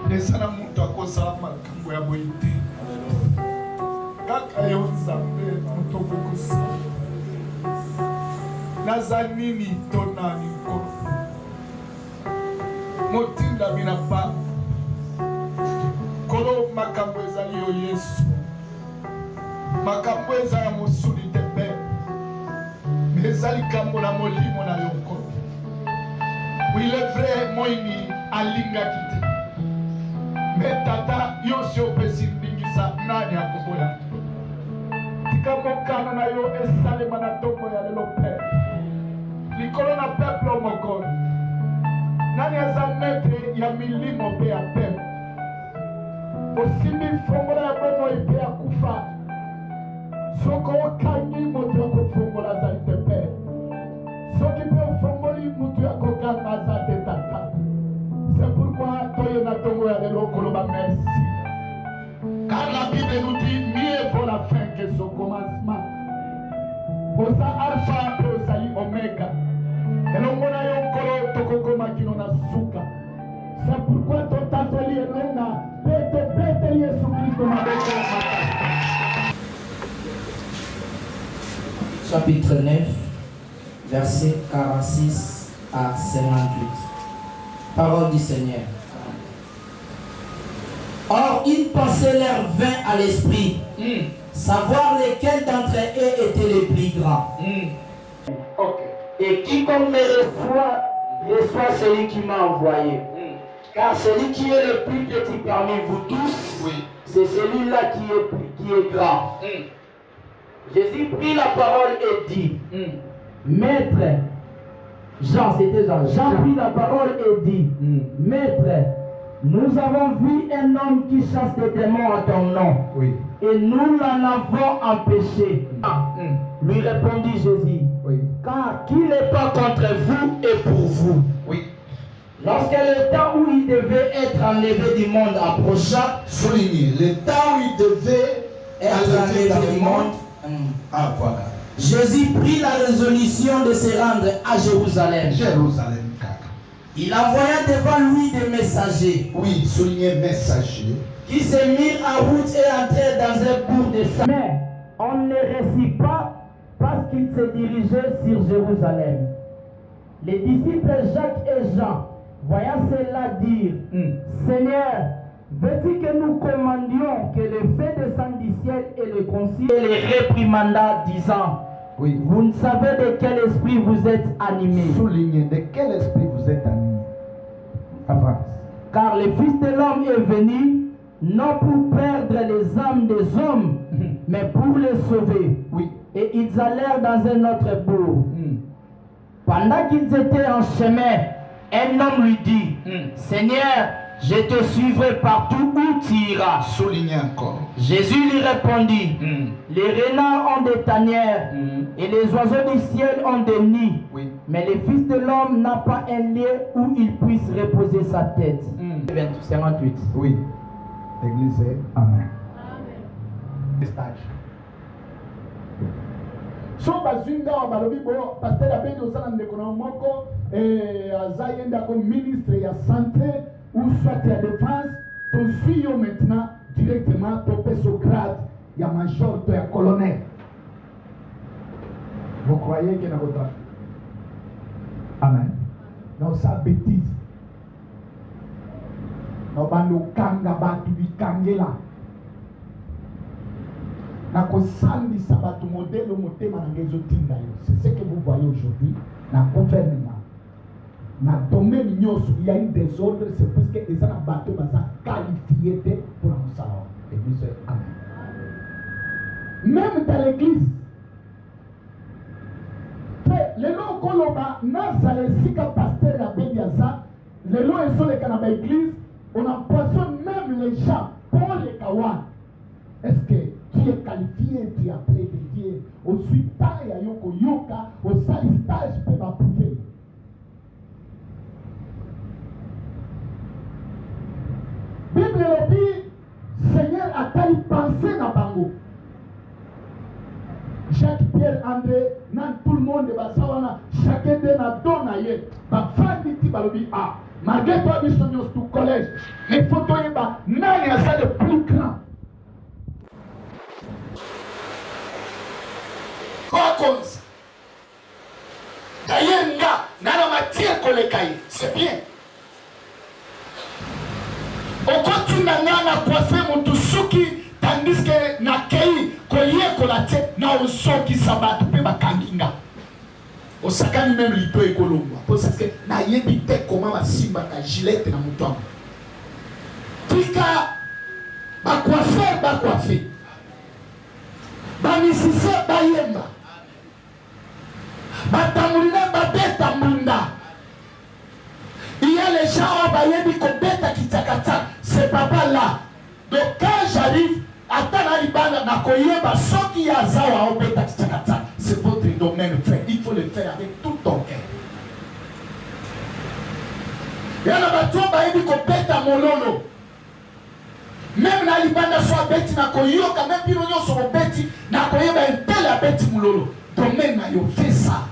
Nesana muntu akosala makambo ya boite. Kaka yo nzambe muntu kokosa. Nazanini tonani ko. Motinda bina pa. Kolo makambo ezali yo Yesu. Makambo ezali mosuli tepe. Ezali kambo na molimo na yoko. Il est vrai, moi, il a l'ingratitude. Mais tata, yo si o pesi bingisa nani akoboya. Tika mokana na yo esale manatoko ya lelo père. Likolo na peuple o moko. Nani aza maître ya milimo pe ya peuple. Osimbi fongola ya bomo ipe ya kufa. Soko okangi moto ya kofongola za ite père. Soki pe ofongoli mutu ya kokanga za te tata. C'est pourquoi toye na tongo ya lelo koloba merci. Car la Bible nous dit mieux vaut la fin que son commencement. Osa alpha pe osali omega. Elongona yo kolo tokokoma kino na suka. C'est pourquoi totatoli elonga pete Yesu Christo maboko mata. Chapitre 9, versets 46 à 58. Parole du Seigneur. Or, une pensée leur vint à l'esprit, savoir lesquels d'entre eux étaient les plus grands. Et quiconque me reçoit celui qui m'a envoyé. Car celui qui est le plus petit parmi vous tous, c'est celui-là qui est grand. Jésus prit la parole et dit, Maître, Jean prit la parole et dit, Maître, nous avons vu un homme qui chasse des démons à ton nom, et nous l'en avons empêché. Lui répondit Jésus, car qui n'est pas contre vous et pour vous. Lorsque le temps où il devait être enlevé du monde approcha, Soulignez, le temps où il devait être enlevé du monde, voilà. Jésus prit la résolution de se rendre à Jérusalem. Il envoya devant lui des messagers. Oui, soulignez messagers. Qui se mirent en route et entrèrent dans un bourg de Saint. Mais on ne récit pas parce qu'ils se dirigeaient sur Jérusalem. Les disciples Jacques et Jean, voyant cela, dire, Seigneur, veux-tu que nous commandions que le feu descende du ciel et le concile et les réprimanda, disant, vous ne savez de quel esprit vous êtes animés. Soulignez de quel esprit vous êtes animés. Avance. Car le Fils de l'homme est venu, non pour perdre les âmes des hommes, mais pour les sauver. Et ils allèrent dans un autre bourg. Pendant qu'ils étaient en chemin, un homme lui dit, Seigneur, je te suivrai partout où tu iras. Soulignez encore. Jésus lui répondit, les renards ont des tanières et les oiseaux du ciel ont des nids. Mais le Fils de l'homme n'a pas un lieu où il puisse reposer sa tête. 58. Oui. L'église est Amen. Stage. So bazinga wa balobi bo pasteur abedi osala ndeko na moko azayenda comme ministre ya santé ou soit ya défense, ton suis maintenant directement topé au grade ya major to ya colonel. Vous croyez qu'il y a un Amen. Non, ça bêtise. Non, bando kanga batu bikangela. Nakosandi sabatu modèle motema na ngezo tinda yo. C'est ce que vous voyez aujourd'hui dans le gouvernement. Na domaine nyoso, il y a un désordre, c'est parce que les gens bateau baza qualifié pour un salon. L'église est Amen. Même dans l'église, les gens koloba nazale sika pasteur ya bediaza, les gens ils sont les canaba église, on empoisonne même les gens pour les kawan. Est-ce que tu es qualifié, tu es appelé de Dieu? Au suite ya yoko yoka, au sali stage peut m'approuver. Bible le dit, Seigneur a-t-il pensé na bango? Jacques, Pierre, André, nan tout le monde va savoir chacun de na dona ye. Ba fandi ti balobi a. Malgré toi, nous sommes au collège. Mais il faut que tu aies ça le plus grand. Quoi cause? D'ailleurs, dans matière qu'on les caille, c'est bien. Au continue à coiffer mon tousuki, tandis que na kei, koye kolate, na osoki sabat, pe bakanginga. Au sakani même lito et kolomba. Parce que na yebi te comment ma simba ta gilette na mouton. Tika, ba coiffer. Ba misise ba yemba. Ba tamulina ba beta munda. Il y a les gens qui ont dit que beta kitakata, c'est papa là. Donc quand j'arrive, attends l'ibana na koyeba so qui a zawa au beta kitakata, c'est votre domaine frère. Il faut le faire avec tout ton cœur. Il y a des gens qui ont dit que beta mololo. Même na libana so beti na koyoka même pino nyoso so beti na koyeba ntela beti mololo. Domaine na yo fait ça.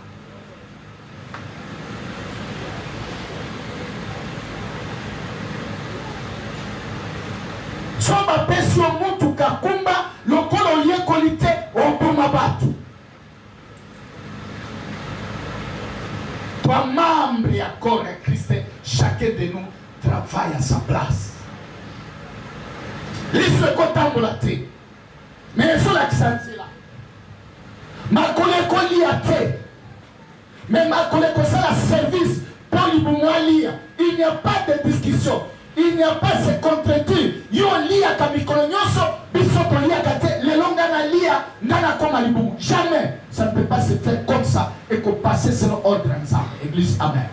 Soba pesi o mutu kakumba lokolo yekolite obuma batu. Toi membre ya corps de Christ, chacun de nous travaille à sa place. L'issue kotambolate. Mais sur l'accent là. Makole koliate. Mais makole kosala service pour l'ibumwalia. Il n'y a pas de discussion. Il n'y a pas ce contredire. Yo lia kamikolonyoso, bisoto lia kate, le longa na lia, nana koma libu. Jamais. Ça ne peut pas se faire comme ça et qu'on passe selon ordre ensemble. Église, amen.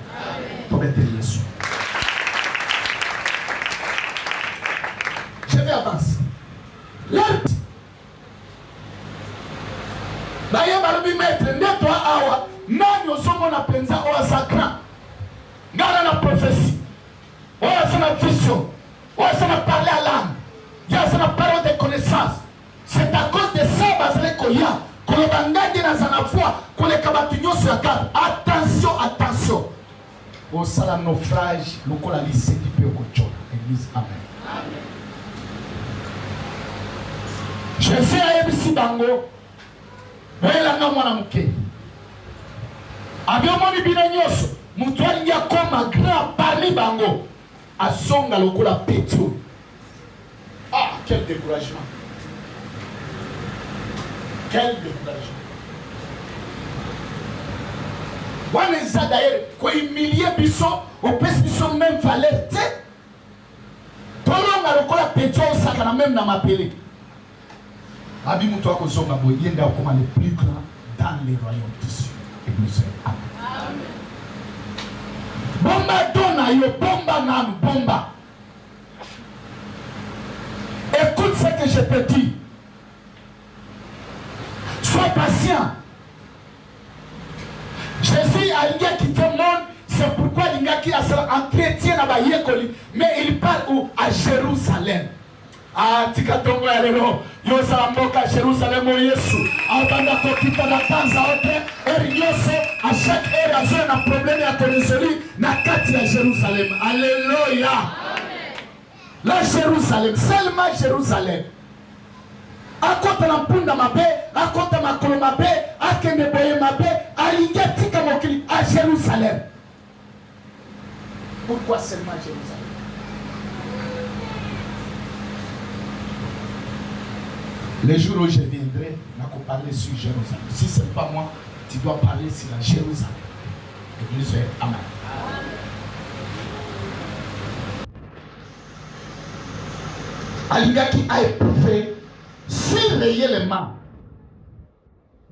Je vais avancer. L'autre. D'ailleurs, je vais mettre nettoie awa. Nani osomo na penza oa sakra. Ngana na prophétie. Oh, ça m'a vision. Oh, ça m'a parlé à l'âme. Il y a ça m'a parole de connaissance. C'est à cause de ça, Basile Koya, que le bandage dans la foi, que les cabatignos se regardent. Attention, attention. Oh, ça la naufrage, le col à lycée qui peut au Église, amen. Je fais à Ebisi Bango. Voyez la nom, mon amouké. Abiyo moni binanyoso. Mutwali ya koma grand parmi Bango. À son galoko la pétro. Ah, quel découragement. Quel découragement. Wana ça d'ailleurs, quoi humilier biso, au pèse biso même valeur, tu sais. Tolon galoko la pétro, ça kana même na m'appeler. Abi muto ko zonga boy, yenda comme le plus grand dans les royaumes des cieux. Église, amen. Bomba dona yo bomba nan bomba. Écoute ce que je te dis. Sois patient. Jésus a quitté le monde. C'est pourquoi il a quitté un chrétien à Bayekoli. Mais il parle où? À Jérusalem. Ah, tikatongo ya lelo. Yo salamboka Jérusalem o Yesu. Abanda kokita na tanza ote. Erinyoso à chaque heure azo na problème ya konisoli na kati ya Jérusalem. Alléluia. La Jérusalem, seulement Jérusalem. Akota na mpunda mabe, akota makolo mabe, akende boye mabe, alinga tika mokili à Jérusalem. Pourquoi seulement Jérusalem? Les jours où je viendrai, je vais parler sur Jérusalem. Si ce n'est pas moi, tu dois parler sur la Jérusalem. Église, amen. Aliga qui a éprouvé réellement.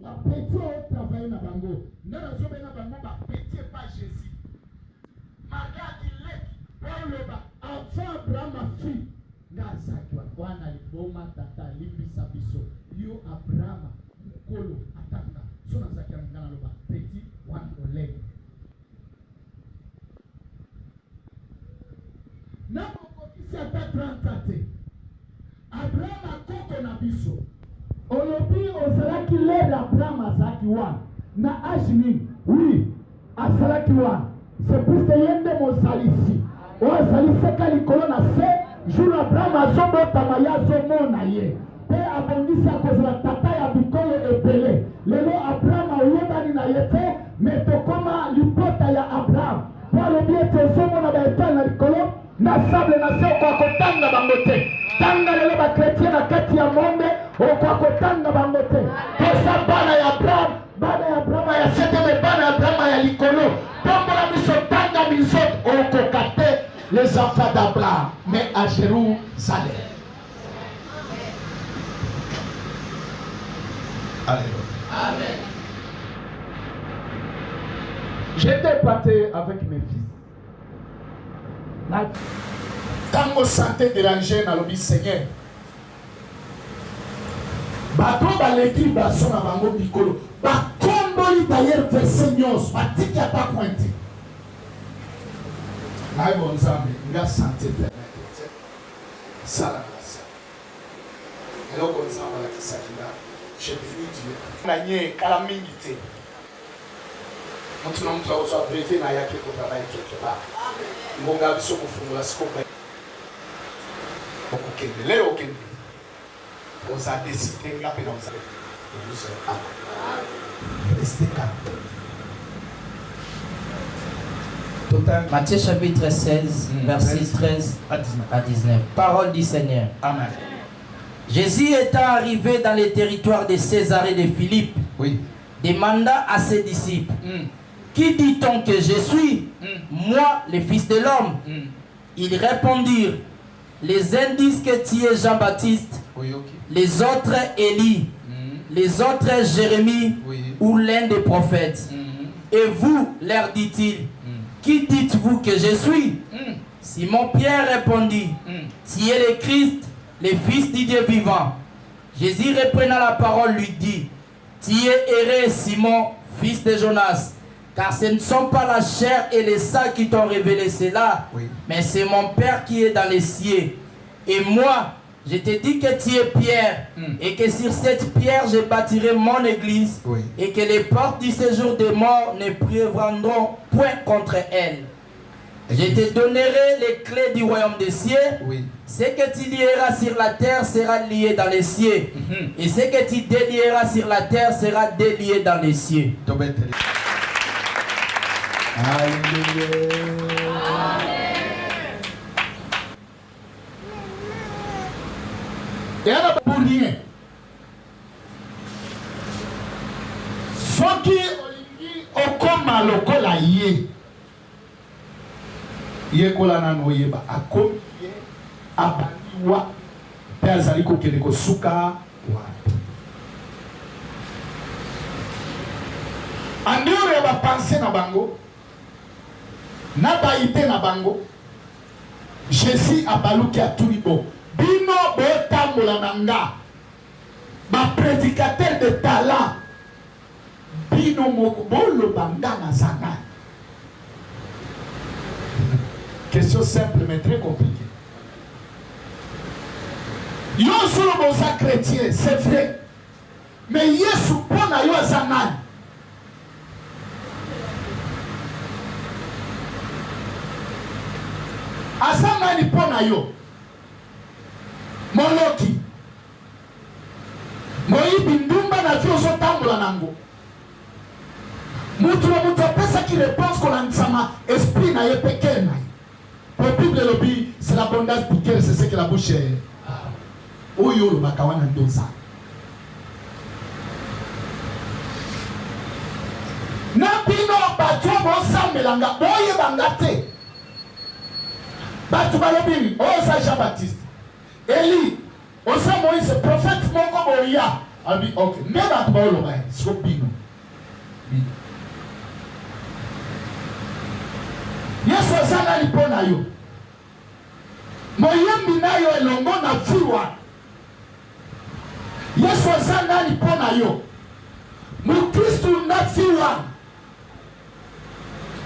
La petite travaille dans le bango. Nous sommes dans le bango, la petite pas Jésus. Malgré qu'il est, avant Abraham a fui. Nazakwa Bwana liboma tata limbisa biso yo Abraham mukolo atanga so nazaki ngana loba petit wan oleg na kokisi ata 30 te Abraham akoko na biso olobi osalaki lele Abraham azaki wan na age nini oui asalaki wan c'est pour que yende mosalisi ozali seka likolo na se jour Abraham azobotama ye azomona ye mpe abongisi akozala tata ya bikolo ebele. Lelo Abraham oyebani na ye te me tokoma libota ya Abraham po alobi ete ozomona baetale na likolo na sable na se okoka kotanga bango te. Tanga lelo bakretien na kati ya monde okoka kotanga bango te. Toza bana ya Abraham, bana ya Abraham ya sete me bana ya Abraham ya likolo. Tombola biso tanga mizoto okoka te les enfants d'Abraham mais à Jérusalem. Alléluia. Amen. J'étais parti avec mes fils. Quand mon santé dérangée dans le Seigneur, bato baleki baso na bango bikolo bakomboli d'ailleurs verset nyonso batiki ata pointi naye bonzambe nga santé permettre sala na sa eloko nzambe alakisaki nga j'ai vu Dieu na nye kala mingi te mutu na mutu akozwa brevet na yake kotravaille quelque part ngonga biso kofungula sikoba okokende lelo okende oza décidé nga mpe na oza restez calme. Matthieu chapitre 16, versets 13 à 19. Parole du Seigneur. Amen. Jésus étant arrivé dans les territoires de Césarée de Philippe, demanda à ses disciples, qui dit-on que je suis, moi, le Fils de l'homme? Ils répondirent, les uns disent que tu es Jean-Baptiste, les autres Élie, les autres Jérémie ou l'un des prophètes. Et vous, leur dit-il, qui dites-vous que je suis? Simon-Pierre répondit, tu es le Christ, le Fils du Dieu vivant. Jésus reprenant la parole lui dit, tu es erré, Simon, fils de Jonas, car ce ne sont pas la chair et le sang qui t'ont révélé cela, mais c'est mon Père qui est dans les cieux. Et moi, je te dis que tu es Pierre, et que sur cette pierre je bâtirai mon église, et que les portes du séjour des morts ne prévaudront point contre elle. Je te donnerai les clés du royaume des cieux. Ce que tu lieras sur la terre sera lié dans les cieux, et ce que tu délieras sur la terre sera délié dans les cieux. Yana pour rien. Soki olingi okoma lokola ye. Ye kola na noyeba akomi ye abaniwa pe azali kokende kosuka wapi. Andure ba penser na bango. Na ba ite na bango. Jésus abaluki aturibo. Bino botambola nanga ba prédicateur de talent bino moko bolo banga na zana. Question simple mais très compliquée. Yo solo boza chrétien, c'est vrai. Mais Yesu pona yo zanani. Azanani pona yo. Moloki moyibi ndumba na vyo zotambola nango mutu na mutu apesa ki réponse kolandisama esprit na ye peke na ye. Pour Bible lobi c'est l'abondance du cœur, c'est ce que la bouche est. Oyo lobaka wana ndoza na bino batu bosambelanga boyebanga te batu balobi oza Jean-Baptiste Eli, osa Moïse, prophète moko boya. Abi, ok. Même à toi le bail, c'est bino. Yesu azana lipona yo. Moyembi na yo elongo na fiwa. Yesu azana lipona yo. Mu Kristu na fiwa.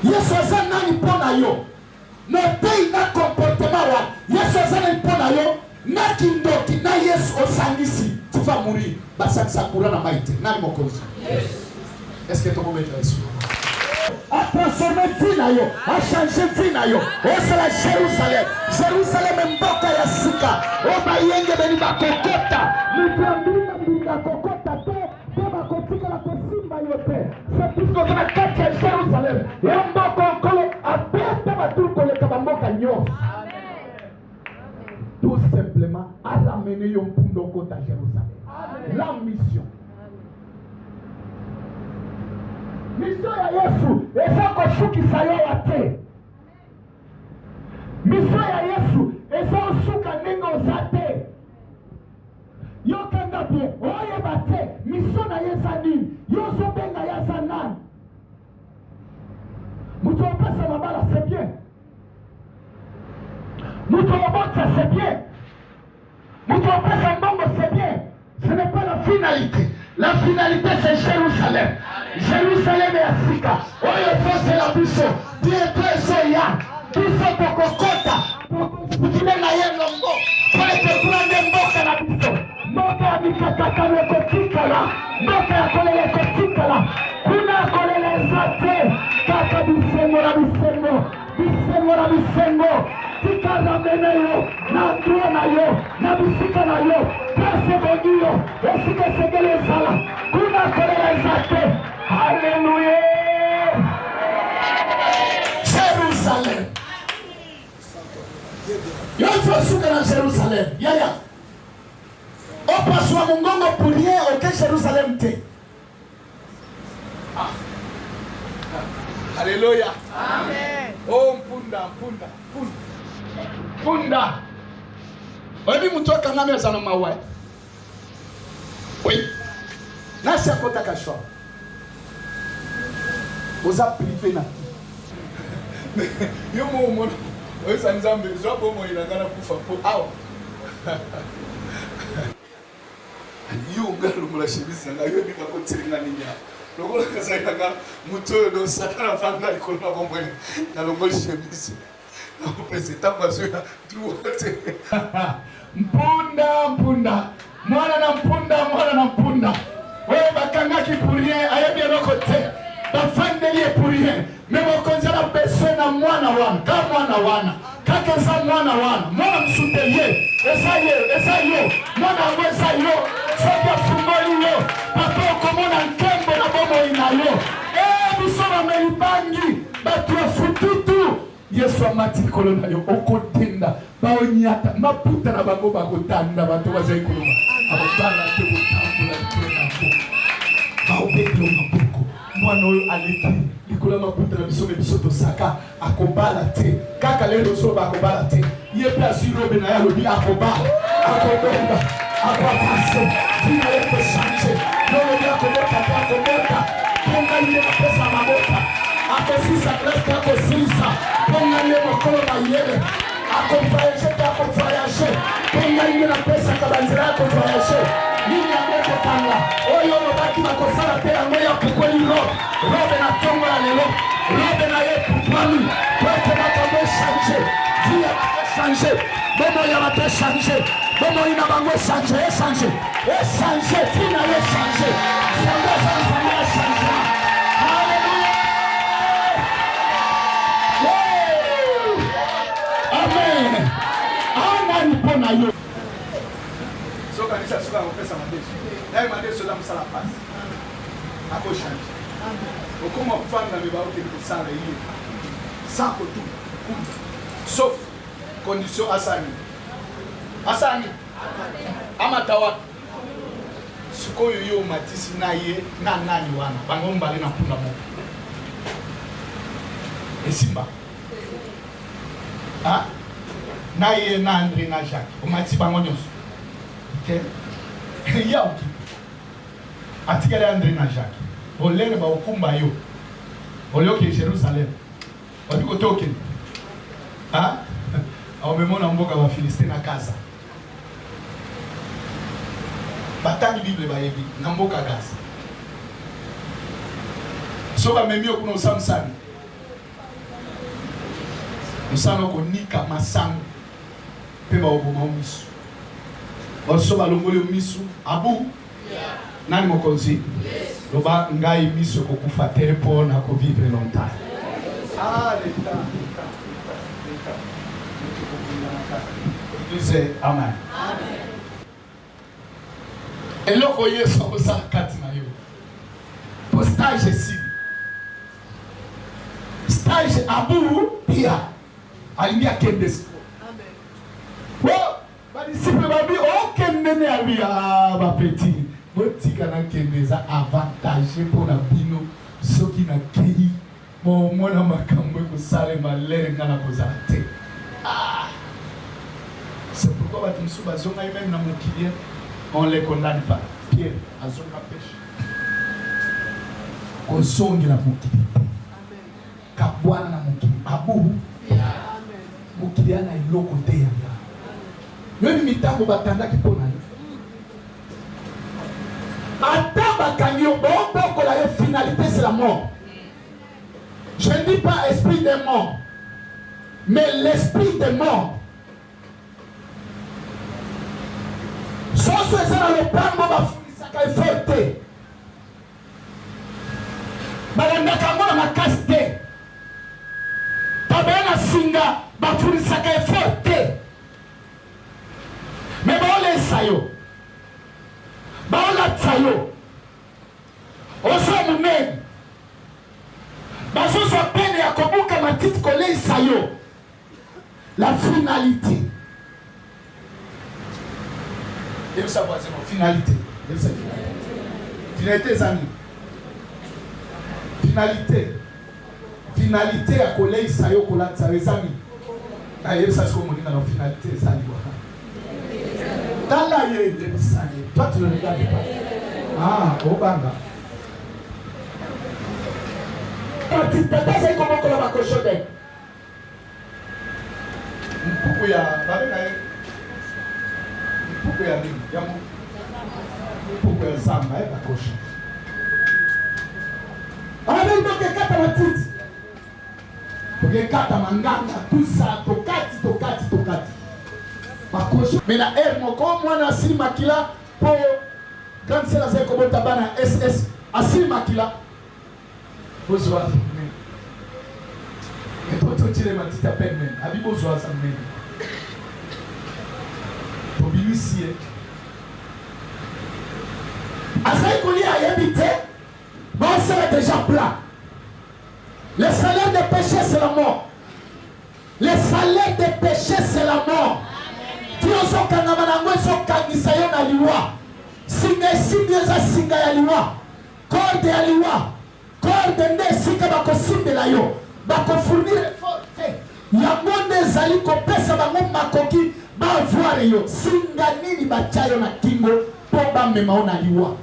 Yesu azana lipona yo. No tei na comportement wa. Yesu azana lipona yo. Na kindoki na Yesu osangisi tu vas mourir basakisa kura na maite nani mokozi. Est-ce que tu peux mettre ça? transformer vie na yo, a changer vie na yo. Oh c'est la Jérusalem. Jérusalem mboka ya sika. Oh bayenge beni bakokota. Mutu bakokota te, bakotika la kosimba yote. C'est plus que la carte ya Jérusalem. Ya mboko kolo abeta batulu koleka bamboka nyo. Tout simplement à ramener yon pundo kota Jérusalem. La mission. Mission ya Yesu eza kosukisa yo wate. Mission ya Yesu eza osuka ndenge oza te. Yo kanga bien oyeba te mission na yesa nini. Yo ozobenga yasa nani. Mutu opesa mabala c'est bien. Mutu obota c'est bien. Mutu opesa mbongo c'est bien. Ce n'est pas la finalité. La finalité c'est Jérusalem. Jérusalem et Africa. Oyo c'est la biso. Bientôt soya. Biso kokokota. Kutile na yelongo. Paite kulande mboka na biso. Mboka ya mikakakano kotikala. Mboka ya kolele kotikala. Kuna kolele zate. Kaka bisengo na bisengo. Bisengo na bisengo. Tika ramene yo. Na nduwa na yo. Na bisika na yo. Pese bongiyo. Esike segele sala. Kuna kolele zate. Alléluia. Jérusalem. Yote suka na Jérusalem. Yaya. Opaswa mungongo pour rien auquel Jérusalem te. Ah. Alléluia. Amen. Oh mpunda. Punda. Wewe mtu akangame sana mawe. Oui. Nasi akotaka shwa. Oza privé na. Yo mo mo. Oyo sanzambe zwapo mo ilangana kufa po awa. Yo ngalo mula shibisa nga yo bika ko tsiringa ninya. Lokola kazayanga muto do sakana fanga ikolwa bombwe. Na longoli shibisa. Na kupesita mazuna tuwote. Mpunda. Mwana na mpunda. Wewe bakanga kipurie ayebi rokote. Bafandeli pour rien. Mais mon conseil a besoin na mwana wana. Kaka za mwana msuteye. Esa yo. Mwana wesa yo. Soka fungoli yo. Papa komona nkembo na bomo ina yo. Bisoma melibangi. Batu ya fututu. Yesu amati kolona yo. Okotinda. Baonyata. Maputa na bango bakotanda. Batu wazai koloma. Abotana te butambula. Baobeki yo mabuko. Mwana oyo aleki likolo maputa na biso tosaka akobala te kaka lelo so bakobala te ye pe asirobe na yalobi akobala akobenda akopase tina yeto changer lolo ya akobota ponga ile na pesa mabota akosisa presque akosisa ponga ile mokolo bayele akovoyager ponga ile na pesa kabanzira akovoyager nini ameko tanga oyo lobaki bakosala te yango ya pukoli robe na tongo ya lelo robe na ye pupwani kwete bakambo echange dia echange bomo ya bato echange bomo ina bango echange tina ye echange sango zanzango echange. Haleluya. Amen. Ana nipona yo so kanisa suka ngopesa madeso naye madeso la msala pasi ako change okoma kufanga mibao ke kusala hiyo sako tu sauf condition asani amatawa sikoyo yo matisi naye na nani wana bangomba le na punda mo esimba naye na André na Jacques o matisi bangonyos okay yao atikale André na Jacques olere ba okumba yo olioke Jerusalem wadiko toke au memona mboka wa Filistin na Gaza batangi Bible ba yebi na mboka Gaza so ba memio kuna usamsani usano ko nika masango pe ba oboma misu oso ba longoli misu abu nani mokonzi loba ngai misu ko kufa te po na ko vivre longtemps Ah, l'État. Disait Amen. Et là, vous voyez ça, vous savez, pour stage ici. Stage à bout, pia. Alingi à Kendes. Bon, ma disciple m'a dit, oh, Kendene a vu, ah, ma petite. Mon petit canal Kendes a avantagé pour la bino, ceux qui n'a cueilli. Mon mona makambo, vous savez, ma l'air, n'a pas posé. Ah. C'est pourquoi tu me souviens, même dans mon client, on ne les condamne pas. Pierre, à son pêche. On songe la mon client. Kabwana na mon client. Abou. Mon client a une autre côté. Même mitango batanda qui pona. Ataba kanyo bon la finalité c'est la mort. Je ne dis pas esprit des morts, mais l'esprit des morts. Sans ce dans le plan, on va faire forte. Madame ma caste. Tabena singa, bafuri saka forte. Mais bon les sayo. Bon la sayo. Oso mumen. Baso so peine ya kobuka matite kole sayo. La finalité. Et vous savez, c'est mon finalité. Finalité, les amis. Finalité à collègue, ça y est, les amis. D'ailleurs, ça se communique dans la finalité, les amis. Dans la toi, tu ne regardes pas. Ah, au banga. Tu t'attends, c'est comment on va cocher. Pourquoi il y a. Pourquoi il y a pourquoi il y a Zamba et la coche. Alors il faut que kata matiti. Pour que kata manganga tout ça tokati. Ma coche. Mais la air mon comme moi na si makila pour quand c'est la c'est comme tabana SS asi makila. Faut voir. Et toi tu tires matiti à peine même. Abi besoin ça même. Ici. Asaï Koli a habité, bon, c'est déjà plat. Le salaire des péchés, c'est la mort. Le salaire des péchés, c'est la mort. Tu as son kanamanango, son kanisayon à l'iwa. Singa singa singa ya liwa. Corde ya liwa. Corde nde singa bako simbe la yo. Bako fournir forte. Ya monde zali ko pesa bango makoki. Ba voir yo singa nini bachayo na kingo po ba mema ona liwa.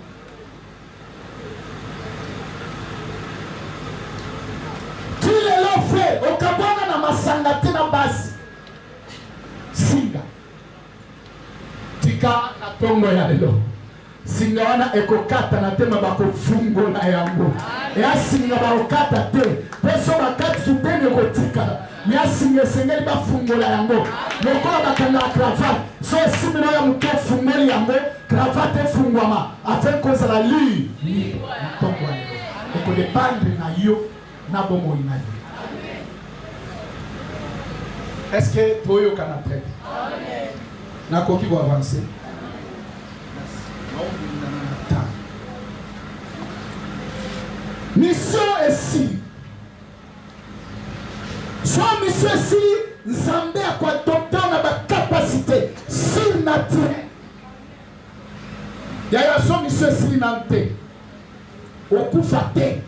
Tu le lo frère okabwana na masanga tena basi singa tika na tongo ya lelo singa wana ekokata na tema bako fungo na yango ya singa barokata te peso bakati kitene kotika Mia singe sengeli ba fungola yango. Lokola bakanga cravate. So simino ya muke fungoli yango. Cravate fungwama. Afin koza la li. Tongwa. Eko dépendre na yo na bomo ina yo. Est-ce que toyo kana prêt? Amen. Na koki go avancer. Mission est si. Soit mission est si, Nzambe a quoi docteur na ba capacité surnaturelle. D'ailleurs, son mission est si nante. Okufa te.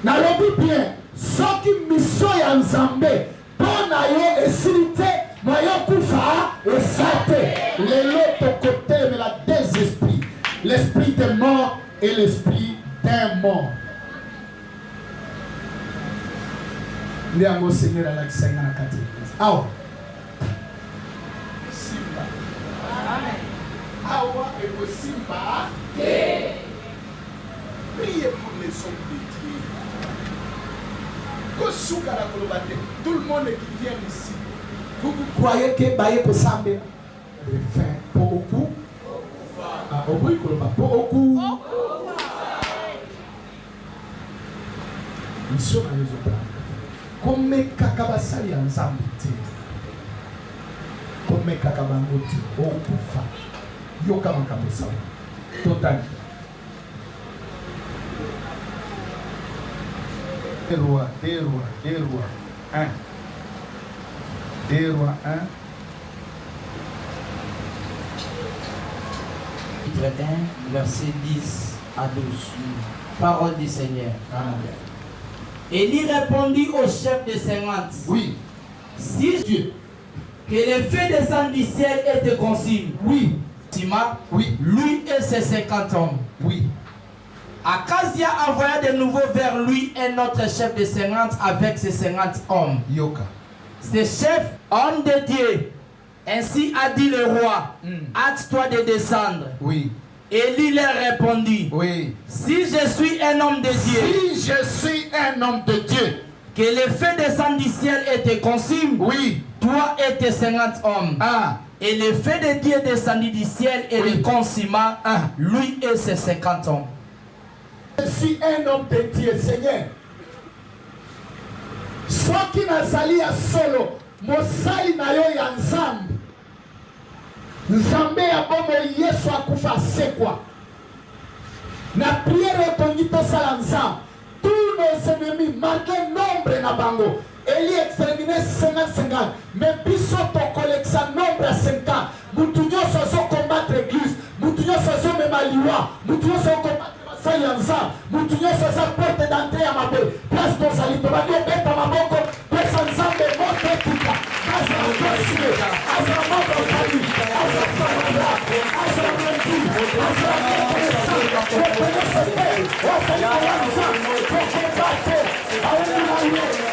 Na lobi bien, soit qui mission ya Nzambe, pona yo esilite, na yo kufa esate. Les l'autre côté mais la deux esprits, l'esprit des morts et l'esprit d'un mort. Ndiango Seigneur ala kisenga na kati. Awa. Simba. Amen. Awa eko simba. Priez pour les hommes de Dieu. Kosuka la kolobate. Tout le monde qui vient ici. Vous croyez que baye ko sambe? Enfin, pour beaucoup. Ah, au bout koloba pour beaucoup. Mission à les autres. Comme kakabasali ensemble te. Comme kakabangote o kufa. Yoka makamusa. Total. Des rois. 1. Des rois 1. Chapitre 1, verset 10 à 12. Parole du Seigneur. Amen. Élie répondit au chef de 50. Oui. Si Dieu, que les feux descendent du ciel et te consument. Oui. Tima, Oui. lui et ses 50 hommes. Oui. Akazia envoya de nouveau vers lui un autre chef de 50 avec ses 50 hommes. Yoka. Ces chefs, hommes de Dieu, ainsi a dit le roi, hâte-toi de descendre. Oui. Élie leur répondit, Oui. si je suis un homme de Dieu, Si je suis un homme de Dieu, que les feux descendent du ciel et te consument, oui. toi et tes 50 hommes. Ah. Et le feu de Dieu descendit du ciel et Oui. le consuma, Ah. lui et ses 50 hommes. Je suis un homme de Dieu, Seigneur. Soki nazali ya solo, mosali na yo ya nzambe. Nzambe ya bomo Yesu akufa sekwa. Na prière otongi tosala nzambe. Tous nos ennemis, malgré nombre na bango, Eli exterminé 50-50. Mais biso to koleksa nombre à 50. Mutu nyonso azo combattre l'église. Mutu nyonso azo mema liwa. Mutu nyonso azo combattre basali ya nzambe. Mutu nyonso aza porte d'entrée ya mabe. Place tozali tobandi obeta maboko. Pesa nzambe moto ekuta. Azala kosile. Azala moto osali. Azala famanda. Azala menti. Azala mokesa. Okonese te. Osali ya nzambe. Okombate. Aouna ye.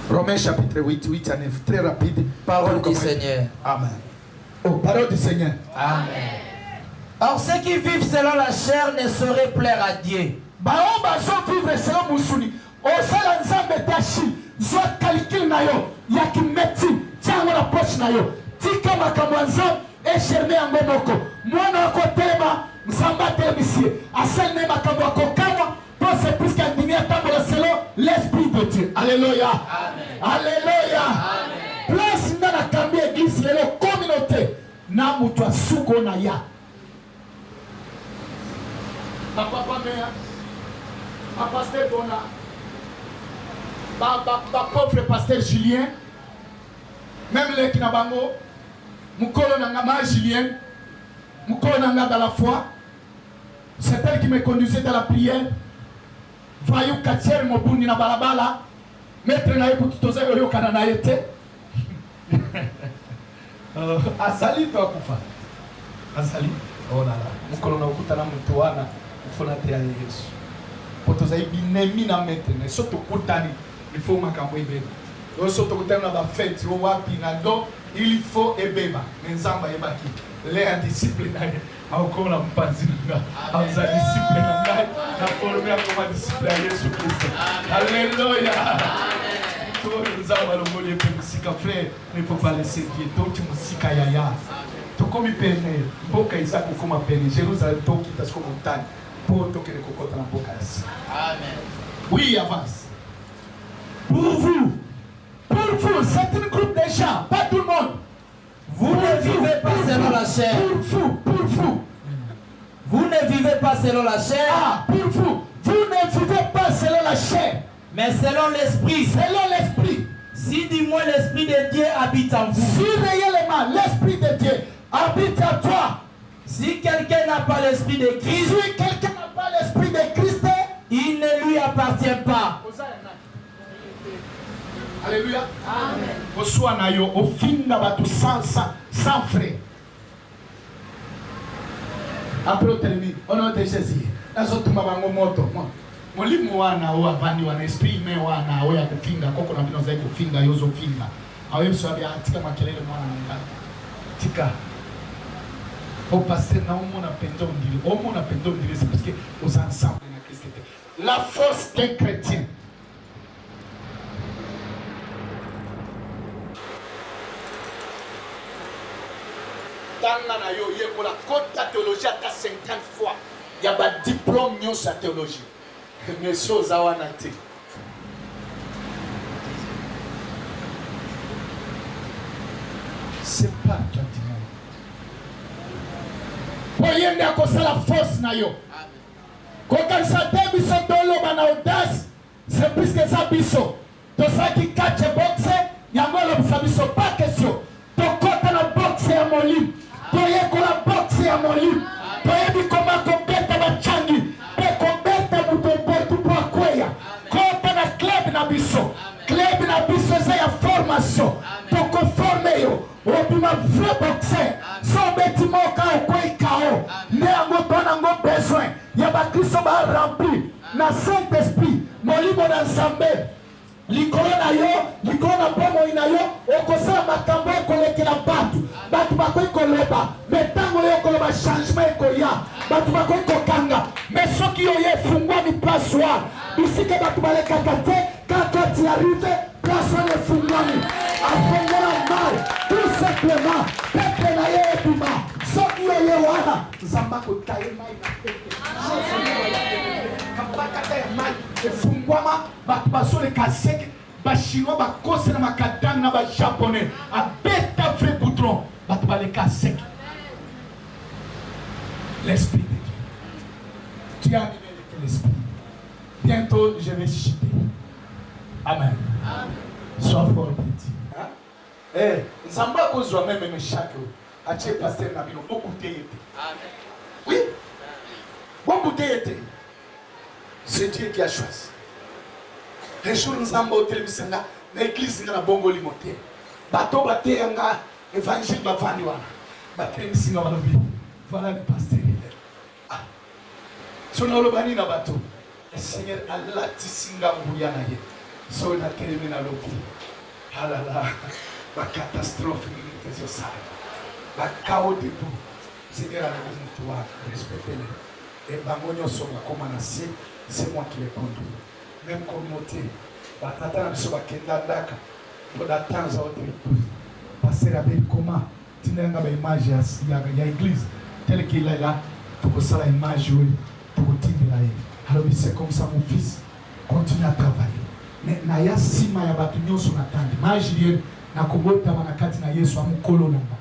Romains chapitre 8 à 9, très rapide. Parole du Seigneur. Amen. Oh, parole du Seigneur. Amen. Or, ceux qui vivent selon la chair ne sauraient plaire à Dieu. Bao bazo vivre selon musuni. Osala nzambe tashi. Zo calcul na yo. Yaki meti. Tiango na poche na yo. Tika makambo nzambe. E germe yango moko. Mwana wako tema. Nzamba telemisie. Asel ne makambo wako kama. C'est plus qu'un dîner selon l'Esprit de Dieu. Alléluia. Amen. Alléluia. Amen. Place dans la cambi église, la communauté. Na mutwa suko na ya. Papa mea. Papa pasteur Bona. Ba pauvre pasteur Julien. Même les Kinabango. Mukolo nangama Julien. Mukolo nanga dans la foi. C'est elle qui me conduisait dans la prière. Vayu katiere mobundi na balabala metre na yeku tutoza yoyo kana na yete asali to akufa asali oh la mukolo na ukuta na mtu wana ufona te ya Yesu potoza ibinemi na metre na soto kutani il faut makambo ibeba yo soto kutani na ba fête yo wapi na do il faut ebeba nzamba yebaki les disciples na aukona mpanzi nga auza disciple na ngai na forme ya koma disciple ya Yesu Kristo. Alléluia. Amen. Toi nzamba longoli pe musika frère, ne faut pas laisser Dieu donc musika yaya. To komi pene, boka izako koma pene, Jérusalem to kita sko montagne. Pour to kele kokota na boka yasi. Amen. Oui, avance. Pour vous, pour gens, pas tout le monde. Vous ne vivez pas selon la chair. Pour vous. Vous ne vivez pas selon la chair. Ah, pour vous. Vous ne vivez pas selon la chair. Mais selon l'esprit. Selon l'esprit. Si du moins l'esprit de Dieu habite en vous. Si réellement l'esprit de Dieu habite en toi. Si quelqu'un n'a pas l'esprit de Christ. Si quelqu'un n'a pas l'esprit de Christ. Il ne lui appartient pas. Alléluia. Amen. Oswa na yo ofinga batu sans frais. Après otelemi, ono te Jésus. Nazo tuma bango moto. Molimu wana o avandi wana esprit me wana o ya kufinga koko na bino za kufinga yozo finga. Awe so abia tika makelele mwana nanga. Tika. O passer na o mona pendo ndili. O mona pendo ndili c'est parce que aux ensemble na Christ. La force des chrétiens. Tanga na yo yekola kota théologie à 50 fois. Il y a un diplôme sur la théologie. Mais chose à wanate. C'est pas toi dimanche. Voyez bien que c'est la force na yo. Quand ça débiso dolo bana audace, c'est plus que ça biso. To ça qui catch boxe, yangolo biso pas question. To kota na boxe ya molim. Toye kola boxe ya molim. Toye bi koma kombeta bachangi. Pe kombeta mutombetu kwa kweya. Kota na club na biso. Club na biso za ya formation. To conforme yo. Obima vrai boxer. Son beti moka okwe kao. Ne ango tona ango besoin. Ya ba Kristo ba rempli. Na Saint-Esprit. Molimo na Nzambe. Likolo na yo, likolo na bomo ina yo, okosala makambo ekolekela batu. Batu bakoki koloba, mais tango yo koloba changement ekoya. Batu bakoki kokanga, mais soki yo ye fungwami place wana. Bisika batu balekaka te, quand toi tu arrives, place wana efungwami. Afongola mal, tout simplement, peuple na ye ebima. Soki yo ye wana, Nzamba kotaye mai na peuple. Kabakata ya mai efungwama batu basole kaseke bachinois bakose na makadang na bajaponais abeta vrai boutron batu baleka seke. L'esprit de Dieu. Tu as animé avec l'esprit. Bientôt je vais chuter. Amen. Sois fort petit. Nzamba kozwa même chaque atie pasteur na bino okute yete. Oui. Bon bouteille était. C'est Dieu qui a choisi. Un jour, nous avons été l'église na bongo limote. Bato bate yanga évangile bavandi wana. Bate singa wana bi. Voilà le pasteur. Ah. Sono lo bani na bato. Le Seigneur Allah tisinga mbuyana ye. So na keleme na loki. Halala. Ba catastrophe ni tezo sa. Ba chaos de tout. Seigneur a dit toi respectez-le. Et bangonyo so bakoma na c'est moi qui les conduis. Même communauté, batata na so bakenda ndaka. Pour d'attendre à votre épouse. Passer avec comment tu n'as pas image ya église telle qu'il est là. Tu peux ça la image oui. Tu peux tirer là. Alors c'est comme ça mon fils continue à travailler. Mais na ya sima ya batu nyoso na tandi. Image na kobota manakati na Yesu amukolo nanga.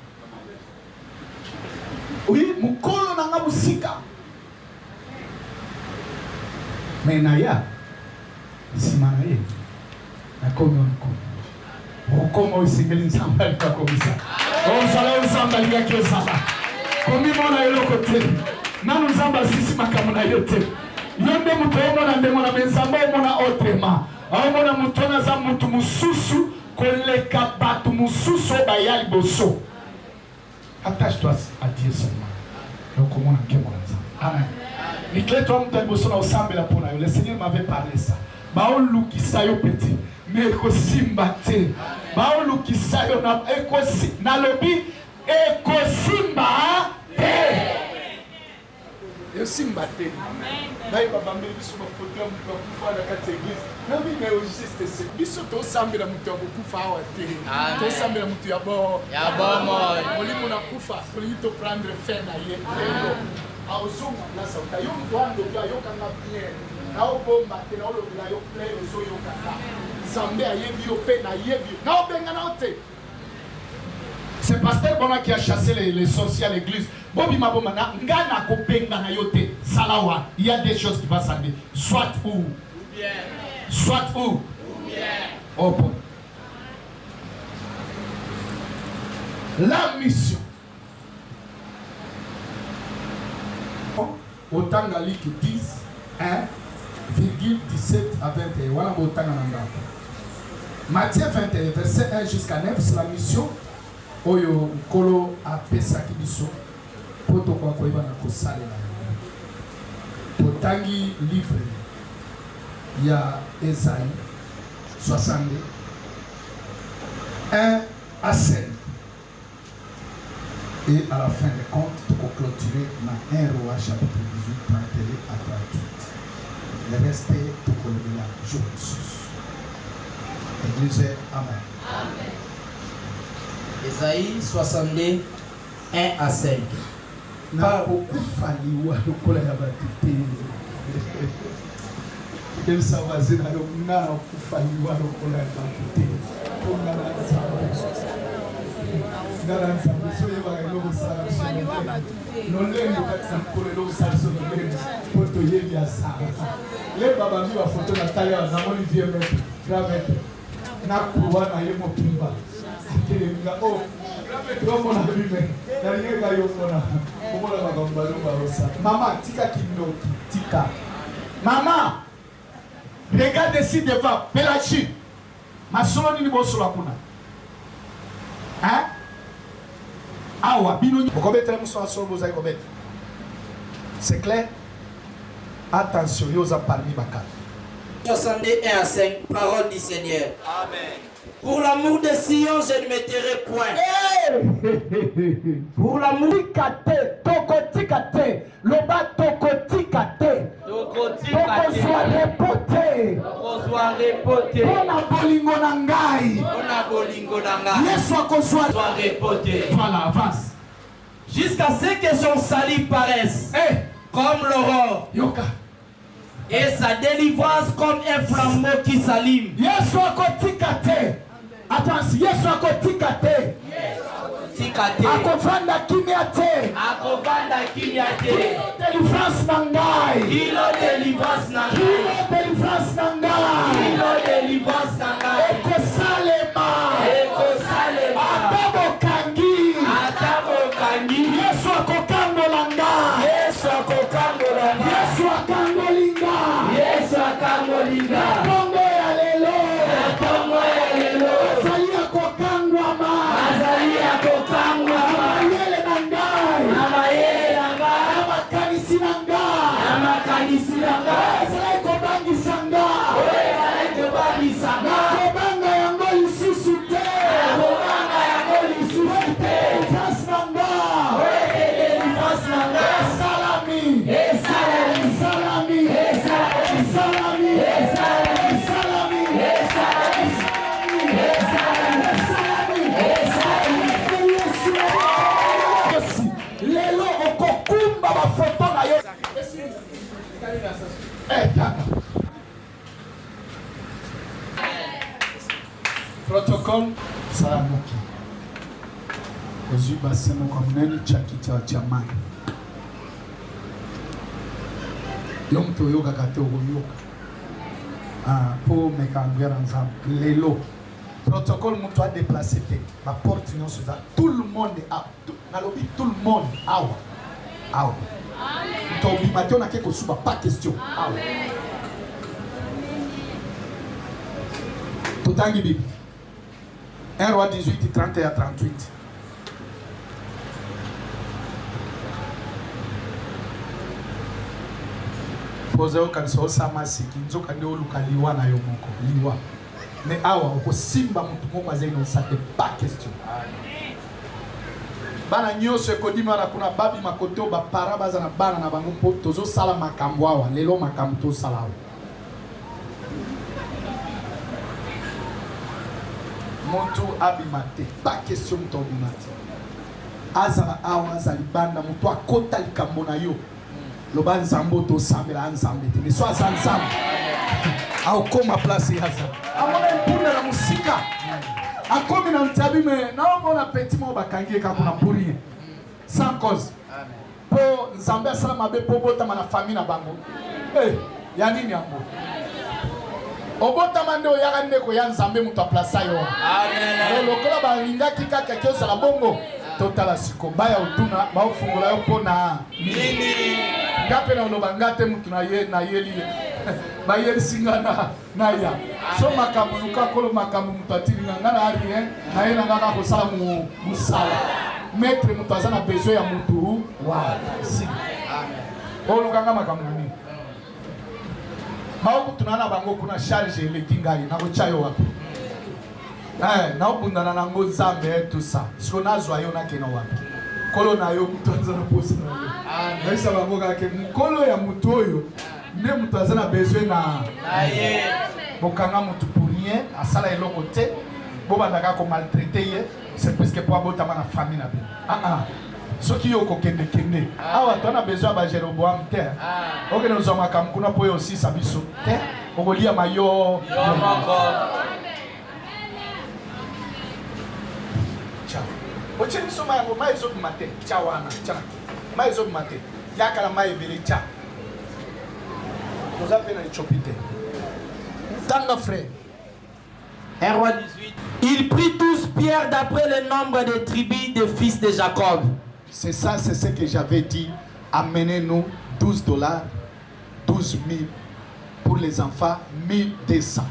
Oui, mukolo nanga musika. Mais naya simana ye nakomi okoma osengeli Nzambe alikakomisa ozala Nzambe alikakosala komimona eloko te nanu Nzambe asisi makambo na yo te yo nde moto omona ndenge na Nzambe omona autrement omona moto naza motu mosusu koleka bato mosusu baya liboso. Attache-toi à Dieu seulement okomona nkemo na Nzambe. Amen. Le Seigneur m'avait parlé ça. Baolu qui sayo petit, mais ekosimba te. Baolu qui sayo na ekosi na lobi ekosimba te. Ekosimba te. Amen. Baba mbele biso ba photo mu ko kufa na kati église. Na bi me juste c'est biso to sambela mu to kufa awa te. To sambela mu ya bo. Ya bomo. Molimo na kufa, to prendre fin na ye. Aozonga na sauta yo mkwando bya yo kanga bien na obomba te na yo play ozo yo kanga Nzambe ayebi yo pe na yebi na obenga na ote C'est pasteur Bona qui a chassé les sorciers à l'église. Bobi Mabomana, Ngana Kopenga na yote, Salawa. Il y a des choses qui vont s'arriver. Soit où? Soit où? Oh bon. La mission. Autant d'ali qui disent 1,17 à 21. Voilà autant d'ali. Matthieu 21, verset 1 jusqu'à 9, c'est la mission. Oyo Kolo a pesaki biso. Poto kwa koiba na kosalela. Totangi livre. Il y a Esaïe 62. 1 à 5. Et à la fin des comptes, pour clôturer dans 1 Roi chapitre 18, 31 à 38. Le reste, pour qu'on le la jour de Jésus. Église, Amen. Amen. Esaïe 62, 1 à 5. Pas beaucoup fallu ou à l'okola ya batité. Il s'avazait dans le na fallu ou à l'okola ya batité. Pour la les babas mi wa photo na taille na moni vieux maître grand maître na kuwa na yemo pimba akelenga oh grand maître wa mona bime na linga yo mona komona bagambalo barosa maman tika kinoki tika maman regarde ici devant Pelachi masolo ni bosolo kuna hein awa bino okobetela muso asolo bozai kobeta c'est clair. Attention, yosa parmi bakal. 61 à 5, parole du Seigneur. Amen. Pour l'amour de Sion, je ne me tairai point. Pour l'amour kate, tokotikate, loba tokotikate. Tokotikate. Tokozwa repoté. Ona bolingo na ngai. Ona bolingo na ngai. Yesu akozwa repoté. Voilà, avance. Jusqu'à ce que son salut paraisse. Comme l'aurore. Yoka. Et sa délivrance comme un flambeau qui s'allume. Yesu akotikate. Attention, Yesu akotikate. Tikate. Akovanda kimia te. Akovanda kimia te. Délivrance na ngai. Kilo délivrance na ngai. Kilo délivrance na ngai. Kilo délivrance na ngai. Ekosalema. Ekosalema. Atabo kangi. Atabo kangi. Yesu akokangola ngai. Yesu akokangola ngai. Yesu akangolinga. Yesu akangolinga. Kongo ya lelo. Kongo ya lelo. Azali akokangwama. Azali akokangwama. Amayele na ngai. Amayele na ngai. Amakanisi na ngai. Amakanisi na ngai. Azali kobangisa ngai. Azali kobangisa ngai. Nakobanga yango lisusu te. Nakobanga yango lisusu te. Délivrance na ngai. Délivrance na ngai. Salami. Salami. Salami. Salami. Salami. Salami. Lelo okokumba bafoto na yo. Protocole salamuki. Ozwi basemo kwa mnene chakita cha mai. Yo mtu yoga kate oyoka. Po mekangera nzambe. Lelo. Protocole mtu a déplacé te. Ma porte non sous tout le monde a. Nalobi tout le monde awa. Awa. Amen. Tobi matio na keko suba pas question. Awa. Tutangi Bible. 1 Roi 18, 31 à 38. Pose au kanisa osama siki nzoka nde oluka liwa na yo moko liwa. Mais awa okosimba mutu moko azali na sate pas question. Bana nyonso ekodima na kuna babi makoto ba para baza na bana na bango po tozo sala makambo awa lelo makambo to sala awa. Montu abimate pas question to abimate. Azala awa azali banda mutu akota likambo na yo. Loba nzambo to sambela nzambe te. Mais soit nzambe. Au koma place yaza. Amona mpunda na musika. akomi na ntabi me na omona petit mo bakangi ka kuna pour rien sans cause po nzambe asala mabe po botama na famille na bango ya nini yango obotama nde oyaka ndeko ya nzambe mutu aplaça yo amen lokola balingaki kaka kiosala bongo totala siko baya otuna baofungola yo mpona nini ngape na oloba ngate mutu na yeli bayelisinga na ya so makambo luka kolo makambo mutu atilinga nga na rien na ye na ngaka kosala musala maître mutu aza na besoin ya mutu si olukanga makambo na nini baokutuna na bango kuna charge eleki ngai nakotya yo wapi naobundana nango nzambe tout ça siko nazwa yo nakena wapi kolo na yo mutu aza na posa na yo naisa bango kake mokolo ya mutu oyo nde mutu aza na besoin na ye bokanga mutu pour rien asala eloko te bobandaka komaltraite ye c'est puisque po abotama na famille na bino soki yo kokende awa tona besoin ba Jeroboam te okende ozwa makambo kuna po yo osisa biso te okolia mayo moko ocheni soma yango mai ezobima te tya wana tya mai ezobima te yakala mai ebele tya toza mpe na etiopi te tanga frère 1 Roi 18. Il prit 12 pierres d'après le nombre des tribus des fils de Jacob. C'est ça, c'est ce que j'avais dit. Amenez-nous $12, 12 000 pour les enfants, 1200.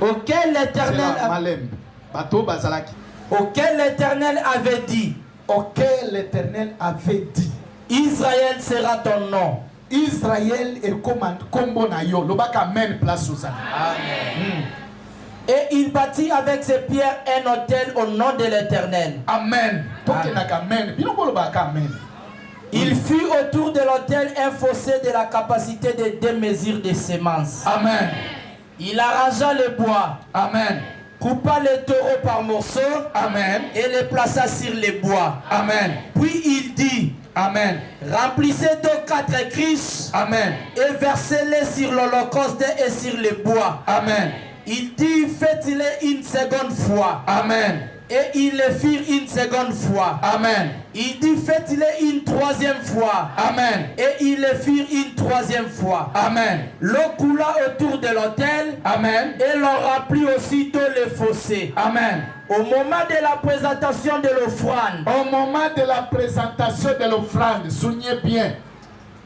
Auquel l'Éternel avait dit. Auquel l'Éternel avait dit. Israël sera ton nom. Israël est comme yo. Lobaka amen place aux Amen. Et il bâtit avec ses pierres un autel au nom de l'Éternel. Amen. Il fit autour de l'autel un fossé de la capacité de 2 mesures de semences. Amen. Il arrangea le bois. Amen. Coupa les taureaux par morceaux. Amen. Et les plaça sur les bois. Amen. Puis il dit. Amen. Remplissez donc 4 criches. Amen. Et versez-les sur l'holocauste et sur les bois. Amen. Il dit, faites-les une seconde fois. Amen. Et ils le firent une seconde fois. Amen. Il dit, faites-les une 3e fois. Amen. Et ils le firent une 3e fois. Amen. L'eau coula autour de l'autel. Amen. Et l'on remplit aussitôt le fossé. Amen. Au moment de la présentation de l'offrande. Au moment de la présentation de l'offrande, souvenez bien.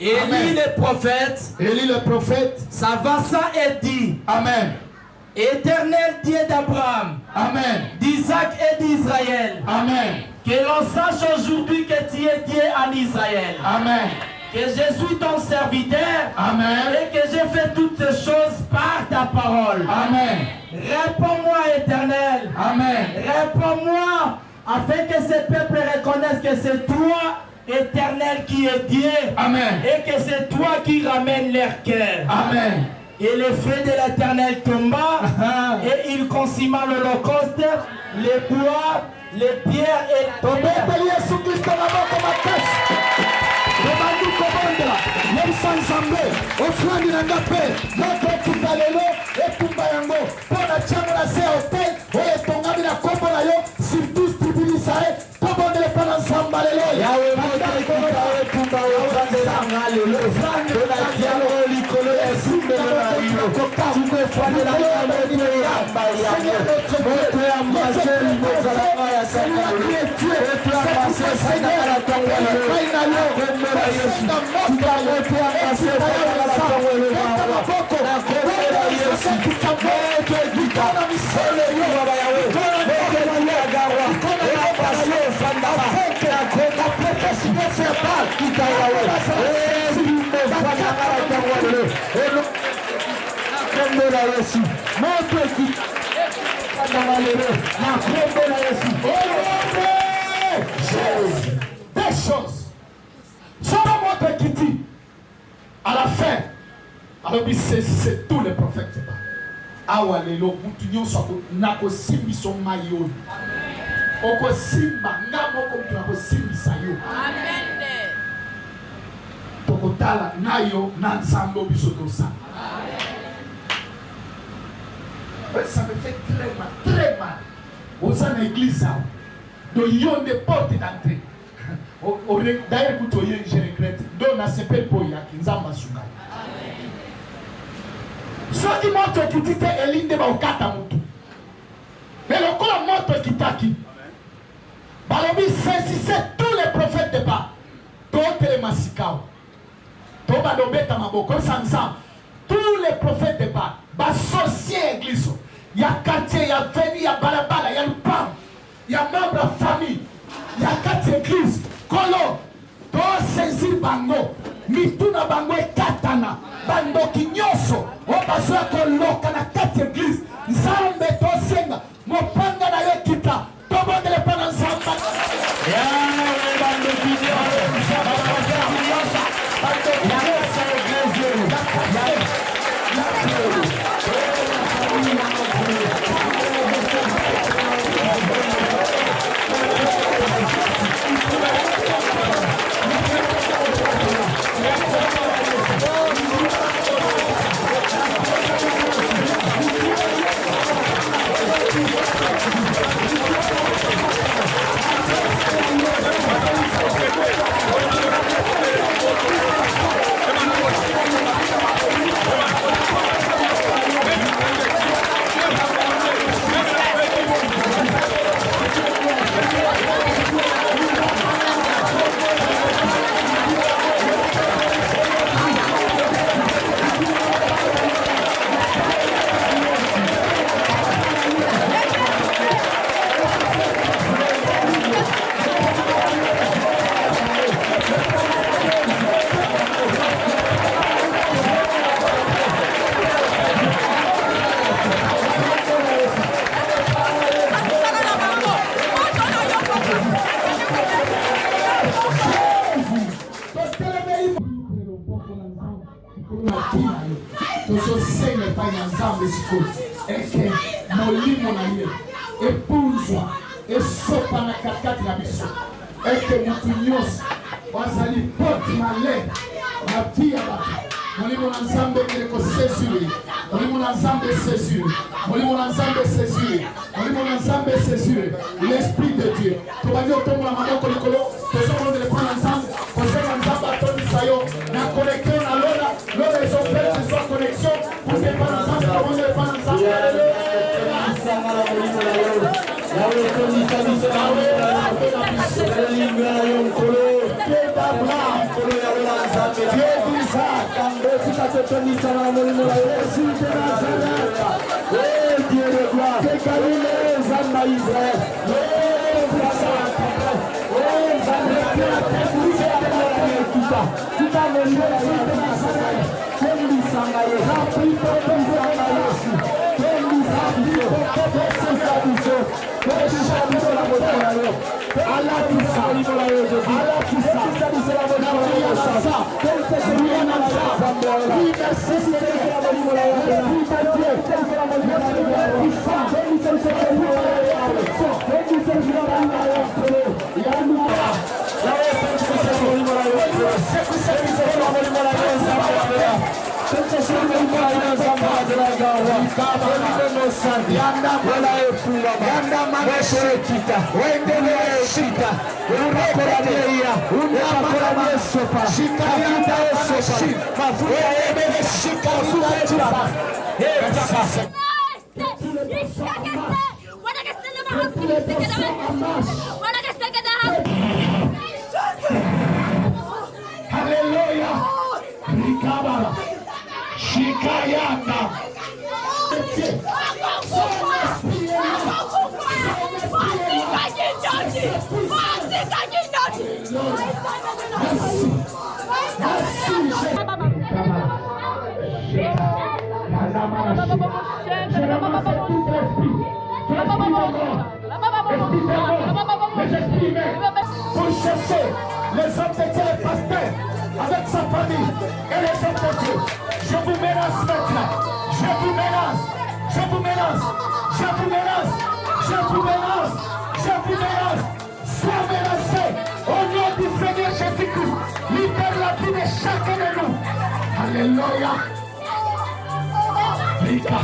Élie le prophète s'avança et dit. Amen. Éternel Dieu d'Abraham, amen, d'Isaac et d'Israël, amen, que l'on sache aujourd'hui que tu es Dieu en Israël, amen, que je suis ton serviteur, amen, et que j'ai fait toutes ces choses par ta parole, amen. Réponds-moi, Éternel, amen, réponds-moi, afin que ce peuple reconnaisse que c'est toi, Éternel, qui est Dieu, amen, et que c'est toi qui ramènes leur cœur, amen. Et le feu de l'Éternel tomba, et il consuma l'holocauste, les bois, les pierres et la terre. Des choses. Selon votre Kitty, à la fin, alors c'est tous les prophètes. Awa lelo mutunyo sako nako simbi so mayo. Oko simba ngamo ko nako simbi sayo. Amen. Tokotala nayo na nsambo biso dosa. Amen. Ça me fait très mal, très mal. Oza na église ça. Donc il y a des portes d'entrée. D'ailleurs écoute, je regrette. Donc na sepel boya kinzamba suka. Soki moto kitite elinde ba okata mutu. Mais le kola moto kitaki. Balobi saisissait tous les prophètes de Baal. D'autres les masikao. Toba dobeta maboko sansa. Tous les prophètes de Baal. Ba sorcier église. Il y a quartier, il y a veni, il y a balabala, il y a le pan. Il y a membre de famille. Il y a quartier église. Kolo. To saisir bango. Mituna bango e katana. Bango kinyoso. Obazo ya koloka na quartier église. Nzambe to senga. Mopanga na yo kita. Tobonde le pana nzamba. Ya bango kinyoso. Bango kinyoso église. Eke molimo na ye epunzwa esopa na katikati na biso eke mutu nyonso wazali porte male na tia bato molimo na nzambe eleko sesure molimo na nzambe sesure molimo na nzambe sesure molimo na nzambe sesure l'esprit de Dieu tobandi otombola maboko likolo tozomona telefone na nzambe kosenga nzambe atondisa yo na connexion na lola ezofele ezwa connexion kutepa na nzambe tobonde lepa na nzambe Hallelujah. Rikabara. Shikayana. Pour chercher les hommes de Dieu, les pasteurs, avec sa famille et les hommes de Dieu. Je vous menace maintenant. Je vous menace. Je vous menace. Je vous menace. Je vous menace. Je vous menace. Sois menacé au nom du Seigneur Jésus-Christ. Libère la vie de chacun de nous. Alléluia. Rika.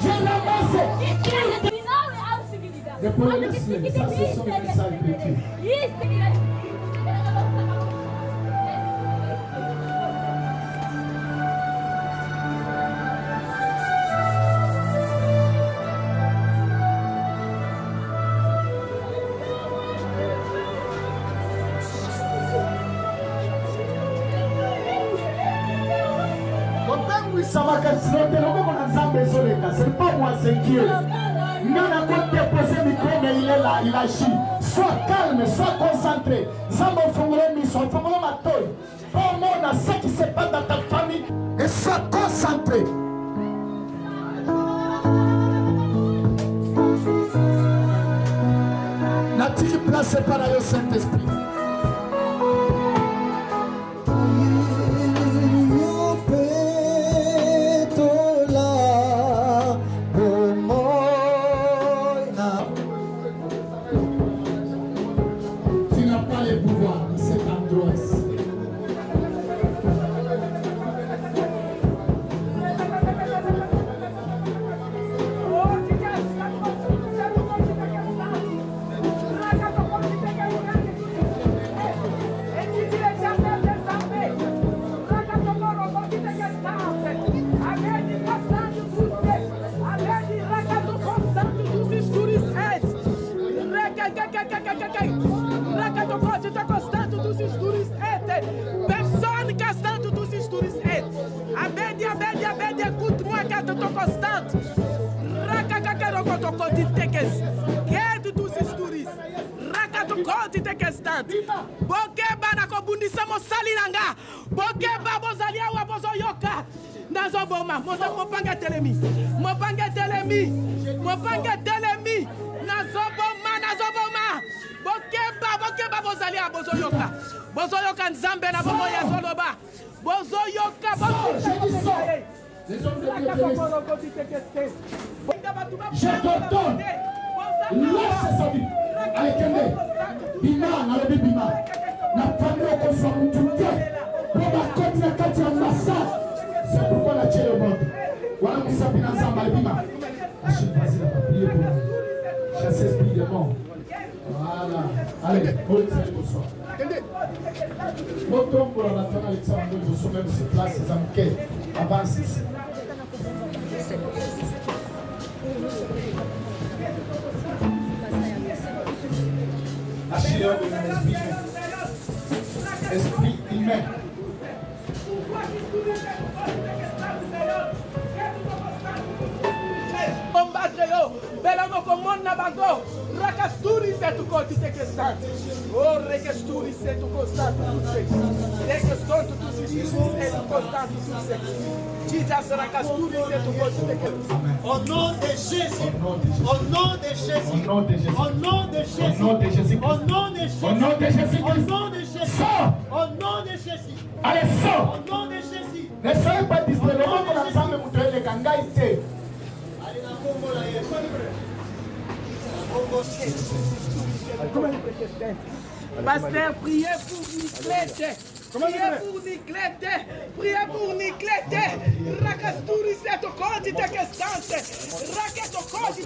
Je ramasse. Ne pouvez pas laisser, ça ce sont les messages de Dieu. C'est pas moi, c'est Dieu. Non, on a déposé le micro, mais il est là, il agit. Sois calme, sois concentré. Zambo fongole mission, fongole matoy. Pas au monde, ce qui se passe dans ta famille. Et sois concentré. N'a-t-il placé par le Saint-Esprit? Personne qui constante tous ces touristes. Abedi, écoute-moi quand tu constante. Rakaka rokoto konti tekes. Get tous ces touristes. Rakato konti tekes tant. Bokeba na kobundisa mosali nanga. Bokeba bozali awa bozoyoka. Nazoboma, mopanga telemi. Mopanga telemi. Nazoboma. Bokeba bozali awa bozoyoka. Bozoyoka nzambe na bomo ya zoloba. Bozoyoka Les hommes de Dieu je te donne. Laisse sa vie. Alekende. Bima, nalobi bima. Na famille qu'on soit moutoute. Pour ma côte, la carte en massage. C'est pourquoi la Dieu le monde. Voilà mon sapin ensemble, bima. Achille, vas-y, la prier pour nous. Chasse esprit de mort. Voilà. Allez, bonne salut, bonsoir. Notre homme pour la nation Alexandre, nous sommes même sur place, les amquets. Avance ici. Achille, esprit humain. Combattre yo, belamo komon na bango. Rakasturi c'est tout côté tekestant. Oh, rekasturi c'est tout constant tout c'est. Tekestant tout c'est tout constant tout c'est. Jesus rakasturi c'est tout côté tekestant. Au nom de Jésus. Au nom de Jésus. Au nom de Jésus. Au nom de Jésus. Au nom de Jésus. Au nom de Jésus. Au nom de Jésus. Au nom de Jésus. Sors. Au nom de Jésus. Allez, sors. Au nom de Jésus. Ne soyez pas distraits. Le monde pour ensemble, vous devez les gangas ici. Pasteur, priez pour Niclette. Priez pour Niclette. Rakasturi c'est tout côté tekestant. Raketo côté.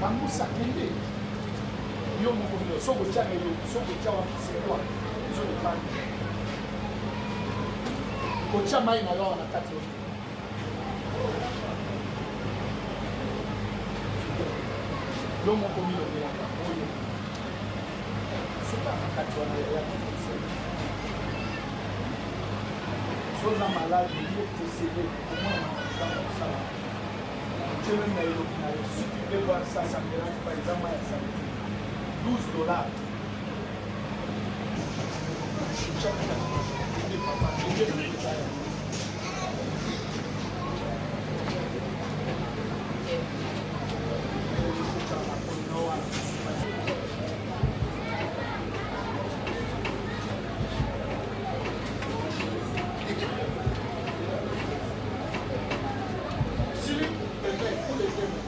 Mamusa kende. Yo moko soko changa yo soko chawa kisekwa. Zo le kan. Ko chama ina yo na kati. yo moko milobelaka oyo soka makati wana ya soza malade yo possédé omona makatanga kosala teme na elobi na yo si tu peux voir ça ça mélange par exemple ya santé $12 Pour les thèmes.